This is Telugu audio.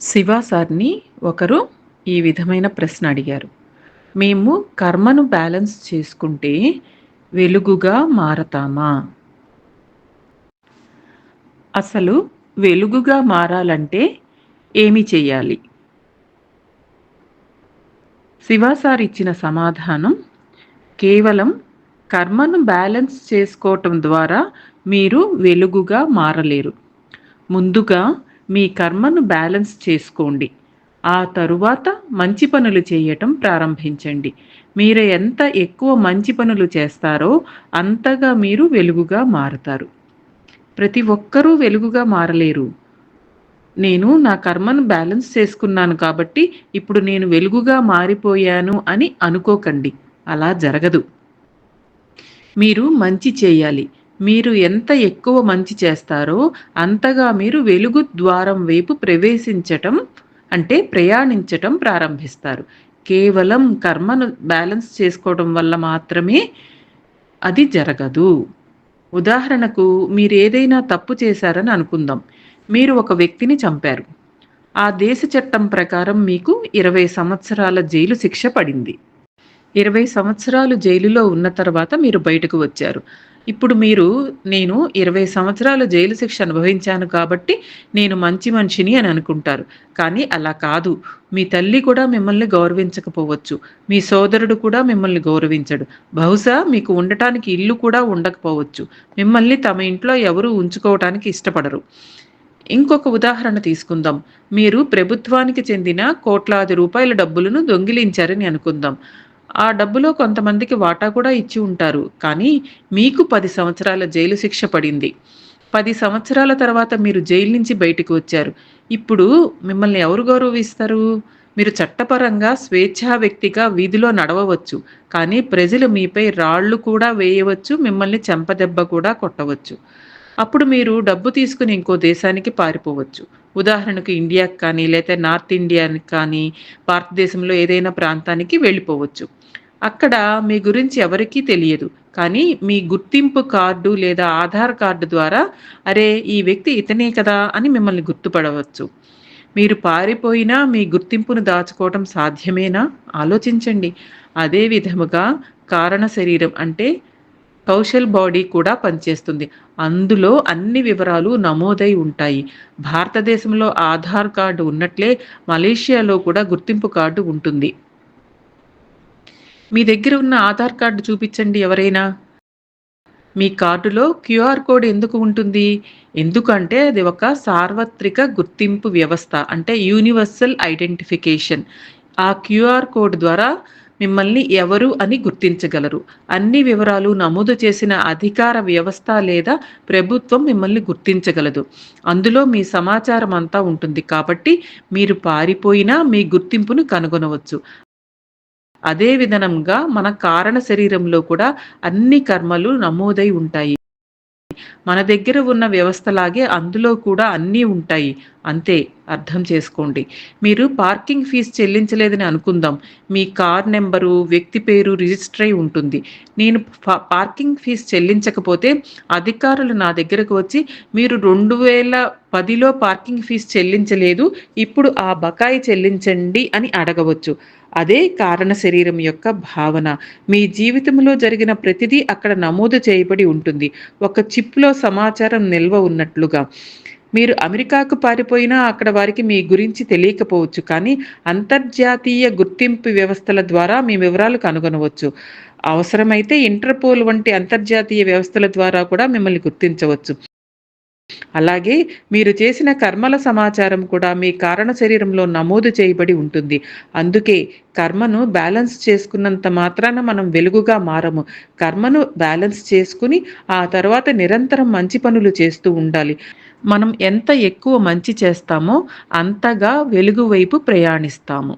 శివ సార్‌ని ఒకరు ఈ విధమైన ప్రశ్న అడిగారు. మేము కర్మను బ్యాలెన్స్ చేసుకుంటే వెలుగుగా మారతామా? అసలు వెలుగుగా మారాలంటే ఏమి చేయాలి? శివ సార్ ఇచ్చిన సమాధానం కేవలం కర్మను బ్యాలెన్స్ చేసుకోవటం ద్వారా మీరు వెలుగుగా మారలేరు. ముందుగా మీ కర్మను బ్యాలెన్స్ చేసుకోండి. ఆ తరువాత మంచి పనులు చేయటం ప్రారంభించండి. మీరు ఎంత ఎక్కువ మంచి పనులు చేస్తారో అంతగా మీరు వెలుగుగా మారతారు. ప్రతి ఒక్కరూ వెలుగుగా మారలేరు. నేను నా కర్మను బ్యాలెన్స్ చేసుకున్నాను కాబట్టి ఇప్పుడు నేను వెలుగుగా మారిపోయాను అని అనుకోకండి. అలా జరగదు. మీరు మంచి చేయాలి. మీరు ఎంత ఎక్కువ మంచి చేస్తారో అంతగా మీరు వెలుగు ద్వారం వైపు ప్రయాణించటం ప్రారంభిస్తారు. కేవలం కర్మను బ్యాలెన్స్ చేసుకోవడం వల్ల మాత్రమే అది జరగదు. ఉదాహరణకు మీరేదైనా తప్పు చేశారని అనుకుందాం. మీరు ఒక వ్యక్తిని చంపారు. ఆ దేశ చట్టం ప్రకారం మీకు 20 సంవత్సరాల జైలు శిక్ష పడింది. 20 సంవత్సరాలు జైలులో ఉన్న తర్వాత మీరు బయటకు వచ్చారు. ఇప్పుడు నేను 20 సంవత్సరాల జైలు శిక్ష అనుభవించాను కాబట్టి నేను మంచి మనిషిని అని అనుకుంటారు. కానీ అలా కాదు. మీ తల్లి కూడా మిమ్మల్ని గౌరవించకపోవచ్చు. మీ సోదరుడు కూడా మిమ్మల్ని గౌరవించడు. బహుశా మీకు ఉండటానికి ఇల్లు కూడా ఉండకపోవచ్చు. మిమ్మల్ని తమ ఇంట్లో ఎవరూ ఉంచుకోవటానికి ఇష్టపడరు. ఇంకొక ఉదాహరణ తీసుకుందాం. మీరు ప్రభుత్వానికి చెందిన కోట్లాది రూపాయల డబ్బులను దొంగిలించారని అనుకుందాం. ఆ డబ్బులో కొంతమందికి వాటా కూడా ఇచ్చి ఉంటారు. కానీ మీకు 10 సంవత్సరాల జైలు శిక్ష పడింది. 10 సంవత్సరాల తర్వాత మీరు జైలు నుంచి బయటకు వచ్చారు. ఇప్పుడు మిమ్మల్ని ఎవరు గౌరవిస్తారు? మీరు చట్టపరంగా స్వేచ్ఛా వ్యక్తిగా వీధిలో నడవవచ్చు. కానీ ప్రజలు మీపై రాళ్ళు కూడా వేయవచ్చు. మిమ్మల్ని చెంపదెబ్బ కూడా కొట్టవచ్చు. అప్పుడు మీరు డబ్బు తీసుకుని ఇంకో దేశానికి పారిపోవచ్చు. ఉదాహరణకు ఇండియాకి కానీ, లేతే నార్త్ ఇండియాకి కానీ, భారతదేశంలో ఏదైనా ప్రాంతానికి వెళ్ళిపోవచ్చు. అక్కడ మీ గురించి ఎవరికీ తెలియదు. కానీ మీ గుర్తింపు కార్డు లేదా ఆధార్ కార్డు ద్వారా అరే! ఈ వ్యక్తి ఇతనే కదా అని మిమ్మల్ని గుర్తుపడవచ్చు. మీరు పారిపోయినా మీ గుర్తింపును దాచుకోవటం సాధ్యమేనా? ఆలోచించండి. అదే విధముగా కారణ శరీరం అంటే కౌశల్ బాడీ కూడా పనిచేస్తుంది. అందులో అన్ని వివరాలు నమోదై ఉంటాయి. భారతదేశంలో ఆధార్ కార్డు ఉన్నట్లే మలేషియాలో కూడా గుర్తింపు కార్డు ఉంటుంది. మీ దగ్గర ఉన్న ఆధార్ కార్డు చూపించండి ఎవరైనా. మీ కార్డులో క్యూఆర్ కోడ్ ఎందుకు ఉంటుంది? ఎందుకంటే అది ఒక సార్వత్రిక గుర్తింపు వ్యవస్థ. అంటే యూనివర్సల్ ఐడెంటిఫికేషన్. ఆ క్యూఆర్ కోడ్ ద్వారా మిమ్మల్ని ఎవరు అని గుర్తించగలరు. అన్ని వివరాలు నమోదు చేసిన అధికార వ్యవస్థ లేదా ప్రభుత్వం మిమ్మల్ని గుర్తించగలదు. అందులో మీ సమాచారం అంతా ఉంటుంది. కాబట్టి మీరు పారిపోయినా మీ గుర్తింపును కనుగొనవచ్చు. అదే విధంగా మన కారణ శరీరంలో కూడా అన్ని కర్మలు నమోదై ఉంటాయి. మన దగ్గర ఉన్న వ్యవస్థలాగే అందులో కూడా అన్నీ ఉంటాయి. అంతే అర్థం చేసుకోండి. మీరు పార్కింగ్ ఫీజు చెల్లించలేదని అనుకుందాం. మీ కార్ నెంబరు, వ్యక్తి పేరు రిజిస్టర్ అయి ఉంటుంది. నేను పార్కింగ్ ఫీజు చెల్లించకపోతే అధికారులు నా దగ్గరకు వచ్చి మీరు 2010లో పార్కింగ్ ఫీజు చెల్లించలేదు. ఇప్పుడు ఆ బకాయి చెల్లించండి అని అడగవచ్చు. అదే కారణ శరీరం యొక్క భావన. మీ జీవితంలో జరిగిన ప్రతిదీ అక్కడ నమోదు చేయబడి ఉంటుంది. ఒక చిప్‌లో సమాచారం నిల్వ ఉన్నట్లుగా. మీరు అమెరికాకు పారిపోయినా అక్కడ వారికి మీ గురించి తెలియకపోవచ్చు. కానీ అంతర్జాతీయ గుర్తింపు వ్యవస్థల ద్వారా మీ వివరాలు కనుగొనవచ్చు. అవసరమైతే ఇంటర్‌పోల్ వంటి అంతర్జాతీయ వ్యవస్థల ద్వారా కూడా మిమ్మల్ని గుర్తించవచ్చు. అలాగే మీరు చేసిన కర్మల సమాచారం కూడా మీ కారణ శరీరంలో నమోదు చేయబడి ఉంటుంది. అందుకే కర్మను బ్యాలెన్స్ చేసుకున్నంత మాత్రాన మనం వెలుగుగా మారము. కర్మను బ్యాలెన్స్ చేసుకుని ఆ తర్వాత నిరంతరం మంచి పనులు చేస్తూ ఉండాలి. మనం ఎంత ఎక్కువ మంచి చేస్తామో అంతగా వెలుగు వైపు ప్రయాణిస్తాము.